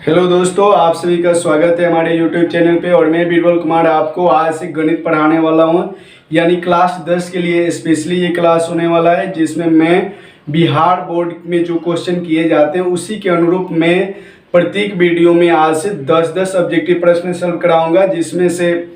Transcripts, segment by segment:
Hello दोस्तों, आप सभी का स्वागत है हमारे YouTube चैनल पे। और मैं बीरबल कुमार आपको आज से गणित पढ़ाने वाला हूं, यानी क्लास 10 के लिए स्पेशली ये क्लास होने वाला है, जिसमें मैं बिहार बोर्ड में जो क्वेश्चन किए जाते हैं उसी के अनुरूप मैं प्रत्येक वीडियो में आज से 10-10 ऑब्जेक्टिव प्रश्न सॉल्व कराऊंगा, जिसमें से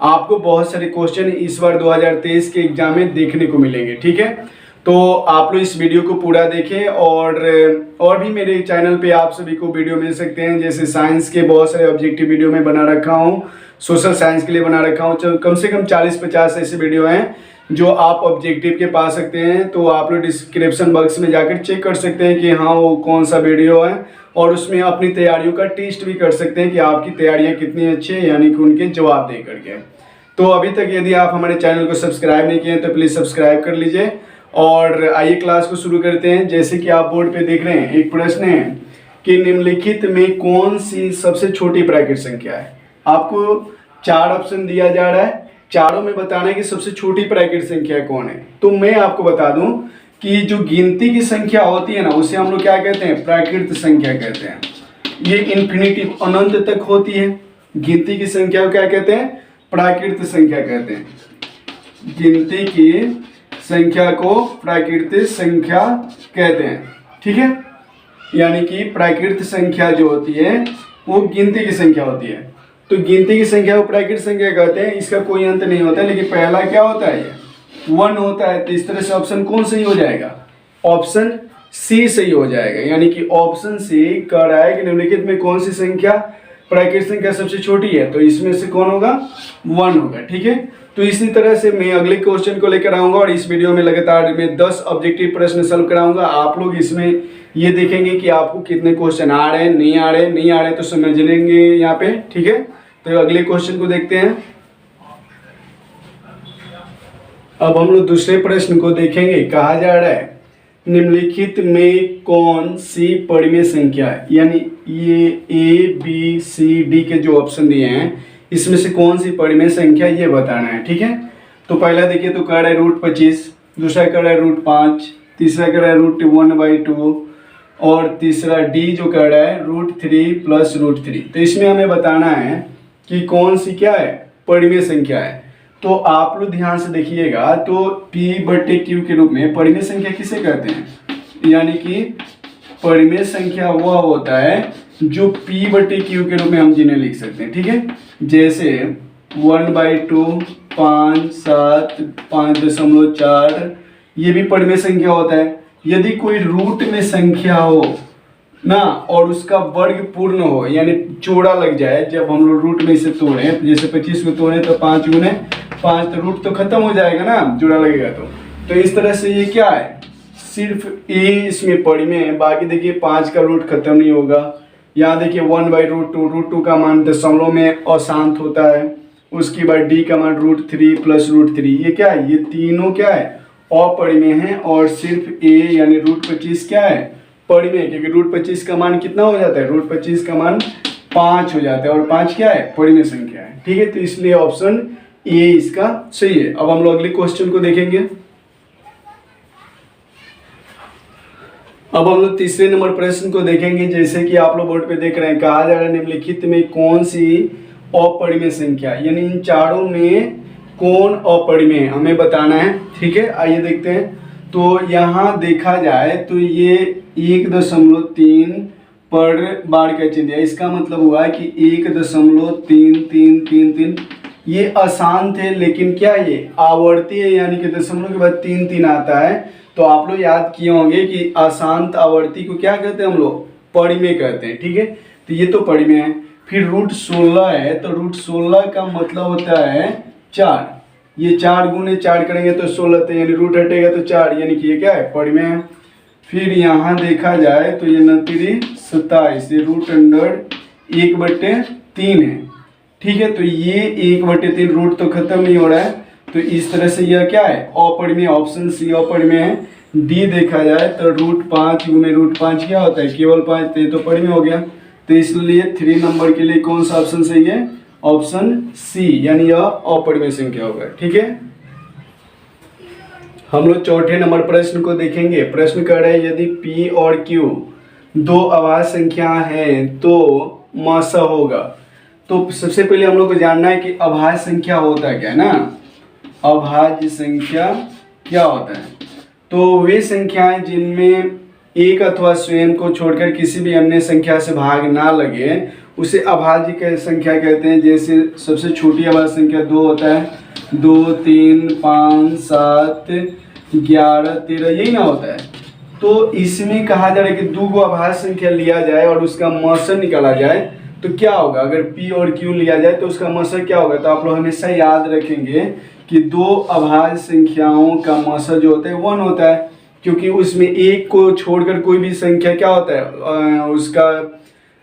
आपको बहुत सारे क्वेश्चन इस बार 2023 के एग्जाम में देखने को मिलेंगे। ठीक है, तो आप लोग इस वीडियो को पूरा देखें। और भी मेरे चैनल पे आप सभी को वीडियो मिल सकते हैं, जैसे साइंस के बहुत सारे ऑब्जेक्टिव वीडियो में बना रखा हूँ, सोशल साइंस के लिए बना रखा हूँ। कम से कम 40-50 ऐसे वीडियो हैं जो आप ऑब्जेक्टिव के पा सकते हैं। तो आप लोग डिस्क्रिप्शन बॉक्स में जाकर चेक कर सकते हैं कि हाँ वो कौन सा वीडियो है, और उसमें अपनी तैयारियों का टेस्ट भी कर सकते हैं कि आपकी तैयारियाँ कितनी अच्छी है, यानी कि उनके जवाब दे करके। तो अभी तक यदि आप हमारे चैनल को सब्सक्राइब नहीं किए हैं तो प्लीज़ सब्सक्राइब कर लीजिए। और आइए क्लास को शुरू करते हैं। जैसे कि आप बोर्ड पे देख रहे हैं, एक प्रश्न है कि निम्नलिखित में कौन सी सबसे छोटी प्राकृत संख्या है। आपको 4 ऑप्शन दिया जा रहा है, चारों में बताना है कि सबसे छोटी प्राकृत संख्या कौन है। तो मैं आपको बता दूं कि जो गिनती की संख्या होती है ना, उसे हम लोग क्या कहते हैं, प्राकृत संख्या कहते हैं। ये इन्फिनिटी अनंत तक होती है। गिनती की संख्या को क्या कहते हैं, प्राकृत संख्या कहते हैं। गिनती की संख्या को प्राकृतिक संख्या कहते हैं। ठीक है, यानी कि प्राकृतिक संख्या जो होती है वो गिनती की संख्या होती है। तो गिनती की संख्या को प्राकृतिक संख्या कहते हैं। इसका कोई अंत नहीं होता, लेकिन पहला क्या होता है, ये 1 होता है। तो इस तरह से ऑप्शन कौन सही हो जाएगा, ऑप्शन सी सही हो जाएगा। यानी कि ऑप्शन सी कह रहा है कि निम्नलिखित में कौन सी संख्या प्राकृतिक संख्या सबसे छोटी है, तो इसमें से कौन होगा, 1 होगा। ठीक है, तो इसी तरह से मैं अगले क्वेश्चन को लेकर आऊंगा, और इस वीडियो में लगातार मैं 10 ऑब्जेक्टिव प्रश्न सॉल्व कराऊंगा। आप लोग इसमें ये देखेंगे कि आपको कितने क्वेश्चन आ रहे हैं, नहीं आ रहे तो समझ लेंगे यहाँ पे। ठीक है, तो अगले क्वेश्चन को देखते हैं। अब हम लोग दूसरे प्रश्न को देखेंगे। कहा जा रहा है निम्नलिखित में कौन सी परिमेय संख्या है, यानी ये ए बी सी डी के जो ऑप्शन दिए हैं इसमें से कौन सी परिमेय संख्या ये बताना है। ठीक है, तो पहला देखिए तो कह रहा है √25, दूसरा कह रहा है √5, तीसरा कह रहा है √1/2, और तीसरा डी जो कह रहा है √3 + √3। तो इसमें हमें बताना है कि कौन सी क्या है, परिमेय संख्या है। तो आप लोग ध्यान से देखिएगा, तो P/Q के रूप में परिमेय संख्या किसे कहते हैं, यानी कि परिमेय संख्या वह होता है जो P/Q के रूप में हम जिन्हें लिख सकते हैं। ठीक है, जैसे 1/2, 5, 7, 5.4 ये भी परिमेय संख्या होता है। यदि कोई रूट में संख्या हो ना और उसका वर्ग पूर्ण हो, यानी जोड़ा लग जाए, जब हम लोग रूट में इसे तोड़े, जैसे 25 को तोड़े तो 5 × 5, तो रूट तो खत्म हो जाएगा ना, जोड़ा लगेगा तो इस तरह से ये क्या है, सिर्फ ए इसमें परिमेय है। बाकी देखिए 5 का रूट खत्म नहीं होगा। यहाँ देखिए 1/√2, √2 का मान दशमलव में अशांत होता है। उसके बाद डी का मान √3 + √3, ये क्या है, ये तीनों क्या है, अपरिमेय है। और सिर्फ ए यानी √25 क्या है, परिमेय, क्योंकि √25 का मान कितना हो जाता है, √25 का मान 5 हो जाता है, और 5 क्या है, परिमेय संख्या है। ठीक है, तो इसलिए ऑप्शन ए इसका सही है। अब हम लोग अगले क्वेश्चन को देखेंगे। अब हम लोग तीसरे नंबर प्रश्न को देखेंगे। जैसे कि आप लोग बोर्ड पे देख रहे हैं, कहा जा रहा है निम्नलिखित में कौन सी अपरिमेय संख्या, यानी इन चारों में कौन अपरिमेय है, हमें बताना है। ठीक है, आइए देखते हैं। तो यहाँ देखा जाए तो ये 1.3 पर बार का चिन्ह है, इसका मतलब हुआ है कि 1.3333 ये अशांत है, लेकिन क्या ये आवर्ती है, यानी कि दशमलव के बाद 3 आता है। तो आप लोग याद किए होंगे कि अशांत आवर्ती को क्या कहते हैं हम लोग, परिमेय कहते हैं। ठीक है, तो ये तो परिमेय है। फिर √16 है, तो √16 का मतलब होता है 4। ये 4 × 4 करेंगे तो 16, तो यानी रूट हटेगा तो 4, यानी कि ये क्या है, परिमेय है। फिर यहाँ देखा जाए तो ये 29 27, ये √1/3 है। ठीक है, तो ये 1/3 रूट तो खत्म नहीं हो रहा है, तो इस तरह से यह क्या है, अपरिमेय, ऑप्शन सी अपरिमेय है। डी देखा जाए तो √5 × √5 क्या होता है, केवल 5, तो ये तो परिमेय हो गया। तो इसलिए 3 नंबर के लिए कौन सा ऑप्शन सही है, ऑप्शन सी, यानी यह अपरिमेय संख्या होगा। ठीक है, हम लोग चौथे नंबर प्रश्न को देखेंगे। प्रश्न कर रहे हैं यदि P और Q दो अभाज्य संख्या है तो म स होगा। तो सबसे पहले हम लोग को जानना है कि अभाज्य संख्या होता है क्या, है ना। अभाज्य संख्या क्या होता है? तो वे संख्याएं जिनमें एक अथवा स्वयं को छोड़कर किसी भी अन्य संख्या से भाग ना लगे उसे अभाज्य संख्या कहते हैं। जैसे सबसे छोटी अभाज्य संख्या 2 होता है, 2, 3, 5, 7, 11, 13, यही ना होता है। तो इसमें कहा जा रहा है कि दो को अभाज्य संख्या लिया जाए और उसका मौसम निकाला जाए तो क्या होगा। अगर P और Q लिया जाए तो उसका मौसम क्या होगा। तो आप लोग हमेशा याद रखेंगे कि दो अभाज्य संख्याओं का मौसम जो होता है 1 होता है, क्योंकि उसमें एक को छोड़कर कोई भी संख्या क्या होता है उसका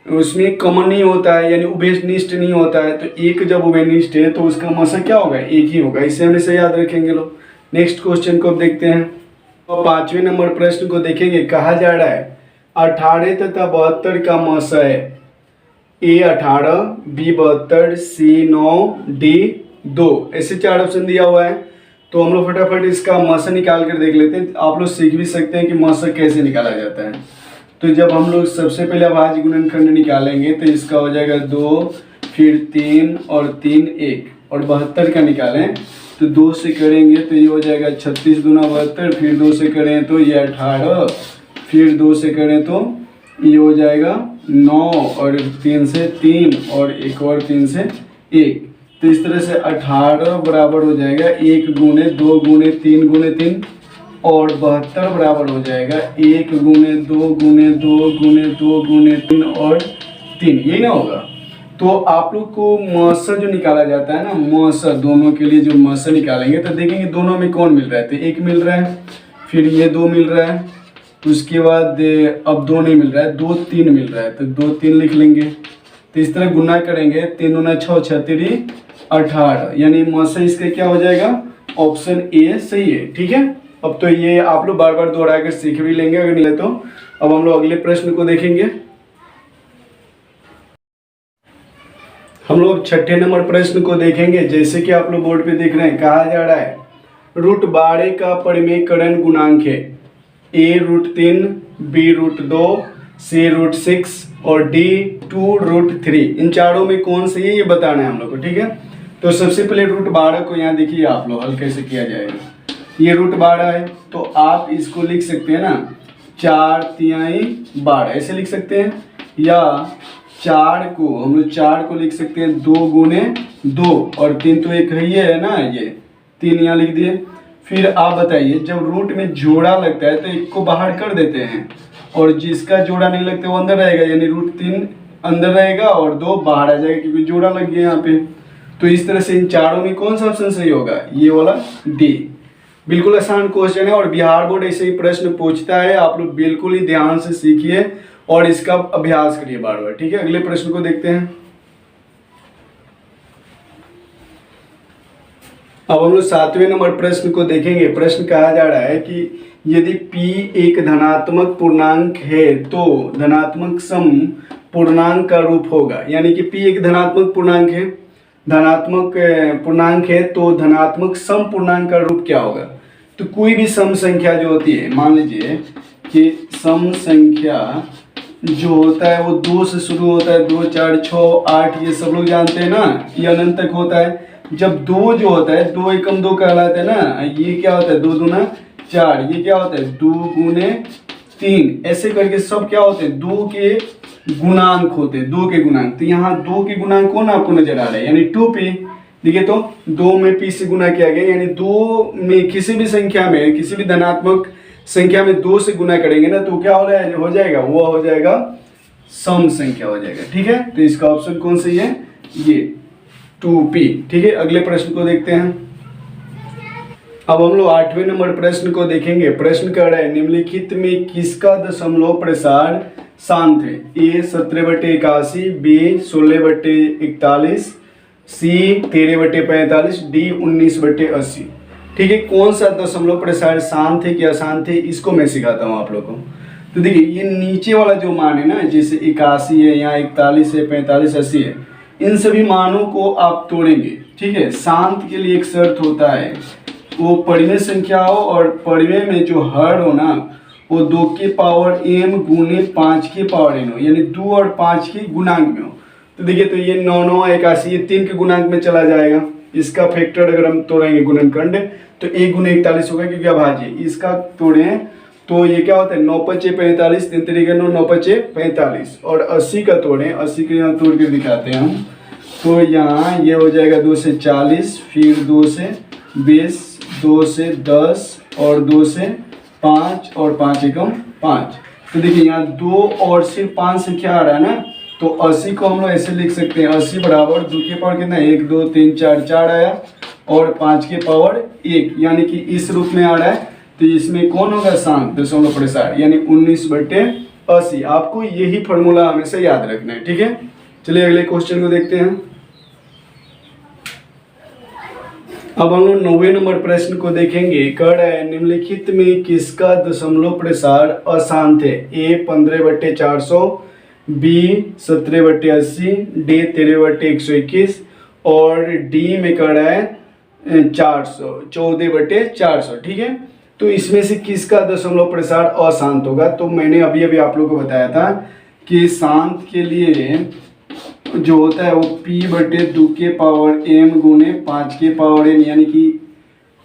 उसमें कॉमन नहीं होता है, यानी उभयनिष्ठ नहीं होता है। तो एक जब उभयनिष्ठ है तो उसका मौसम क्या होगा, एक ही होगा। इसे हमेशा याद रखेंगे लोग। नेक्स्ट क्वेश्चन को अब देखते हैं। तो 5वें नंबर प्रश्न को देखेंगे। कहा जा रहा है 18 तथा 72 का मौसा है A 18, B 72, C 9, D 2, ऐसे 4 ऑप्शन दिया हुआ है। तो हम लोग फटाफट इसका मौसा निकाल कर देख लेते हैं। आप लोग सीख भी सकते हैं कि मौसा कैसे निकाला जाता है। तो जब हम लोग सबसे पहले अभाज्य गुणनखंड निकालेंगे तो इसका हो जाएगा 2, फिर 3 और 3 1, और 72 का निकालें तो 2 से करेंगे तो ये हो जाएगा 36 दूना 72, फिर 2 से करें तो ये 18, फिर 2 से करें तो ये हो जाएगा 9, और 3 से 3, और एक और 3 से 1। तो इस तरह से 18 बराबर हो जाएगा 1 गुणे 2 गुणे 3 गुणे 3, और 72 बराबर हो जाएगा 1 गुणे 2 गुणे 2 गुणे 2 गुणे 3 और 3, यही ना होगा। तो आप लोग को मौसा जो निकाला जाता है ना, मौसा दोनों के लिए जो मौसा निकालेंगे तो देखेंगे दोनों में कौन मिल रहा है। तो 1 मिल रहा है, फिर ये 2 मिल रहा है, उसके बाद अब 2 नहीं मिल रहा है, 2 3 मिल रहा है, तो 2 3 लिख लेंगे। तो इस तरह गुना करेंगे, 3 दूना 6, 6 3 18, यानी मौसा इसका क्या हो जाएगा, ऑप्शन ए सही है। ठीक है, अब तो ये आप लोग बार बार दोहरा कर सीख भी लेंगे अगर नहीं है तो। अब हम लोग अगले प्रश्न को देखेंगे। हम लोग 6ठे नंबर प्रश्न को देखेंगे। जैसे कि आप लोग बोर्ड पे देख रहे हैं, कहा जा रहा है √12 का परिमेयकरण गुणांक है A √3, B √2, C √6 और D 2√3। इन चारों में कौन सी है ये बताना है हम लोग को। ठीक है, तो सबसे पहले √12 को यहाँ देखिए आप लोग हल कैसे किया जाएगा। ये √12 है तो आप इसको लिख सकते हैं ना 4 तिहाई 12, ऐसे लिख सकते हैं। या 4 को हम लोग 4 को लिख सकते हैं 2 गुणे 2, और 3 तो एक है ना, ये 3 यहाँ लिख दिए। फिर आप बताइए जब रूट में जोड़ा लगता है तो एक को बाहर कर देते हैं, और जिसका जोड़ा नहीं लगता वो अंदर रहेगा, यानी √3 अंदर रहेगा और 2 बाहर आ जाएगा क्योंकि जोड़ा लग गया यहाँ पे। तो इस तरह से इन चारों में कौन सा ऑप्शन सही होगा, ये वाला डी। बिल्कुल आसान क्वेश्चन है और बिहार बोर्ड ऐसे ही प्रश्न पूछता है। आप लोग बिल्कुल ही ध्यान से सीखिए और इसका अभ्यास करिए बार बार। ठीक है, अगले प्रश्न को देखते हैं। अब हम लोग 7वें नंबर प्रश्न को देखेंगे। प्रश्न कहा जा रहा है कि यदि P एक धनात्मक पूर्णांक है तो धनात्मक सम पूर्णांक का रूप होगा। यानी कि P एक धनात्मक पूर्णांक है, धनात्मक पूर्णांक है तो धनात्मक सम पूर्णांक का रूप क्या होगा। तो कोई भी सम संख्या जो होती है, मान लीजिए कि सम संख्या जो होता है वो 2 से शुरू होता है, 2 4 6 8, ये सब लोग जानते हैं ना, ये अनंत तक होता है। जब 2 जो होता है 2 एकम 2 कहलाता है ना, ये क्या होता है 2 दूना 4, ये क्या होता है 2 गुने 3, ऐसे करके सब क्या होते हैं 2 के गुणांक होते हैं, 2 के गुणांक। तो यहाँ 2 के गुणांक कौन आपको नजर आ रहा है, यानी 2p। देखिए तो 2 में p से गुना किया गया, यानी 2 में किसी भी संख्या में, किसी भी धनात्मक संख्या में 2 से गुना करेंगे ना तो क्या हो जाएगा, वो हो जाएगा सम संख्या हो जाएगा। ठीक है, तो इसका ऑप्शन कौन सही है, ये 2p। ठीक है, अगले प्रश्न को देखते हैं। अब हम लोग 8वें नंबर प्रश्न को देखेंगे। प्रश्न कर रहा है निम्नलिखित में किसका दशमलव प्रसार शांत है। A 17/81, B 16/41, C 13/45, D 19/80। ठीक है, कौन सा दशमलव प्रसार शांत है कि अशांत है, इसको मैं सिखाता हूँ आप लोगों को। तो देखिए ये नीचे वाला जो मान है ना, जैसे 81 है, यहाँ 41 है, 45 80 है, इन सभी मानों को आप तोड़ेंगे। ठीक है, शांत के लिए एक शर्त होता है, वो परिमेय संख्या हो और परिमेय में जो हर हो ना वो 2 के पावर m गुने 5 के पावर n हो, यानी 2 और 5 के गुणांक में हो। तो देखिए तो ये 9 9 81 ये 3 के गुणांक में चला जाएगा। इसका फैक्टर अगर हम तोड़ेंगे गुणनखंड तो 1 गुने 41 होगा क्योंकि अभाज्य। इसका तोड़े तो ये क्या होता है 9 5 45, 3 3 9 9 5 45। और 80 का तोड़ें, 80 के यहाँ तोड़ के दिखाते हैं हम। तो यहाँ ये हो जाएगा 2 से 40, फिर 2 से 20, 2 से 10 और 2 से 5 और 5 एकम 5। तो देखिए यहाँ 2 और सिर्फ 5 से क्या आ रहा है ना, तो 80 को हम लोग ऐसे लिख सकते हैं 80 बराबर 2 के पावर कितना 1 2 3 4 4 आया और 5 के पावर 1, यानी कि इस रूप में आ रहा है। तो इसमें कौन होगा शांत, दशमलव प्रसार, यानी 19/80। आपको यही फॉर्मूला हमेशा याद रखना है, ठीक है। चलिए अगले क्वेश्चन को देखते हैं। अब हम लोग 9वें नंबर प्रश्न को देखेंगे। कह रहा है निम्नलिखित में किसका दशमलव प्रसार अशांत है। A 15/400, B 17/80, D 13/121 और D में कह रहा है 400 14/400, ठीक है। तो इसमें से किसका दशमलव प्रसार अशांत होगा। तो मैंने अभी अभी आप लोगों को बताया था कि शांत के लिए जो होता है वो P/2 के पावर m गुने 5 के पावर n, यानी कि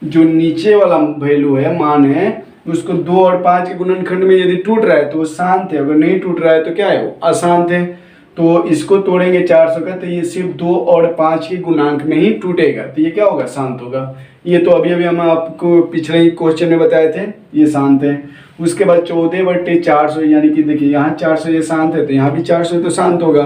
जो नीचे वाला वैल्यू है मान है उसको 2 और 5 के गुणनखंड में यदि टूट रहा है तो वो शांत है, अगर नहीं टूट रहा है तो क्या है वो अशांत है। तो इसको तोड़ेंगे 400 का, तो ये सिर्फ 2 और 5 के गुणांक में ही टूटेगा, तो ये क्या होगा शांत होगा। ये तो अभी अभी हम आपको पिछले ही क्वेश्चन में बताए थे, ये शांत है। उसके बाद 14/400, यानी कि देखिए यहाँ 400 ये शांत है तो यहाँ भी 400 तो शांत होगा,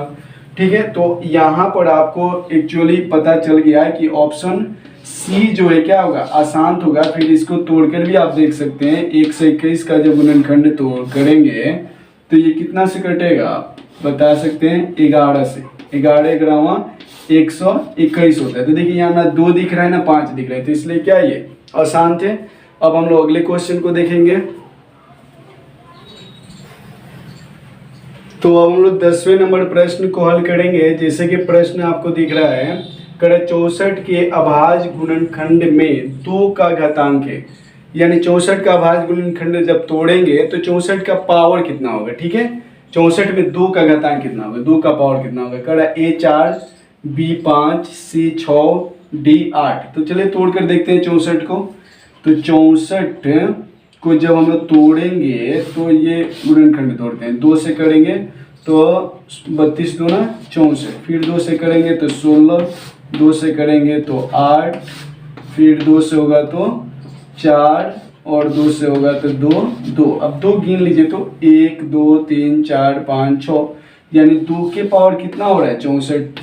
ठीक है। तो यहाँ पर आपको एक्चुअली पता चल गया है कि ऑप्शन सी जो है क्या होगा अशांत होगा। फिर इसको तोड़कर भी आप देख सकते हैं 1 से 21 का जब गुणनखंड तोड़ करेंगे तो ये कितना से कटेगा आप बता सकते हैं 11 से। 11 ग्रामा 121 होता है। तो देखिए यहाँ ना 2 दिख रहा है ना 5 दिख रहा है, तो इसलिए क्या ये अशांत है। अब हम लोग अगले क्वेश्चन को देखेंगे। तो अब हम लोग 10वें नंबर प्रश्न को हल करेंगे। जैसे कि प्रश्न आपको दिख रहा है, कर 64 के अभाज्य गुणनखंड में 2 का घातांक है, यानी 64 का अभाज्य गुणनखंड जब तोड़ेंगे तो 64 का पावर कितना होगा, ठीक है। 64 में 2 का घातांक कितना होगा, 2 का पावर कितना होगा। कर A 4, B 5, C 6, D 8। तो चलिए तोड़ कर देखते हैं 64 को। तो 64 को जब हम लोग तोड़ेंगे तो ये गुणनखंड तोड़ते हैं, 2 से करेंगे तो 32 दूना 64, फिर 2 से करेंगे तो 16, 2 से करेंगे तो 8, फिर 2 से होगा तो 4 और 2 से होगा तो 2 2। अब 2 गिन लीजिए तो 1 2 3 4 5 6, यानी 2 के पावर कितना हो रहा है 64,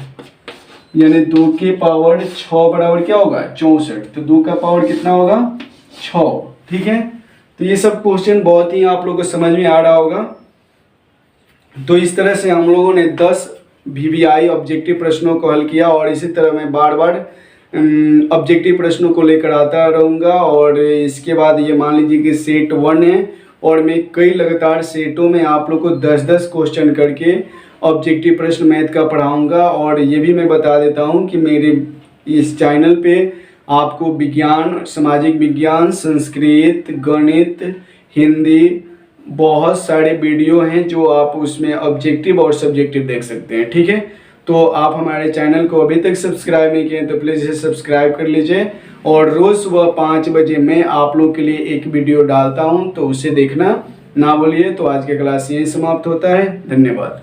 यानी 2 के पावर 6 बराबर क्या होगा 64। तो 2 का पावर कितना होगा 6, ठीक है। तो ये सब क्वेश्चन बहुत ही आप लोगों को समझ में आ रहा होगा। तो इस तरह से हम लोगों ने 10 VVI ऑब्जेक्टिव प्रश्नों को हल किया और इसी तरह मैं बार बार ऑब्जेक्टिव प्रश्नों को लेकर आता रहूँगा। और इसके बाद ये मान लीजिए कि सेट 1 है और मैं कई लगातार सेटों में आप लोग को 10-10 क्वेश्चन करके ऑब्जेक्टिव प्रश्न मैथ का पढ़ाऊँगा। और ये भी मैं बता देता हूँ कि मेरे इस चैनल पे आपको विज्ञान, सामाजिक विज्ञान, संस्कृत, गणित, हिंदी बहुत सारे वीडियो हैं जो आप उसमें ऑब्जेक्टिव और सब्जेक्टिव देख सकते हैं, ठीक है। तो आप हमारे चैनल को अभी तक सब्सक्राइब नहीं किए तो प्लीज़ इसे सब्सक्राइब कर लीजिए। और रोज़ सुबह 5 बजे मैं आप लोग के लिए एक वीडियो डालता हूं, तो उसे देखना ना भूलिए। तो आज का क्लास यहीं समाप्त होता है। धन्यवाद।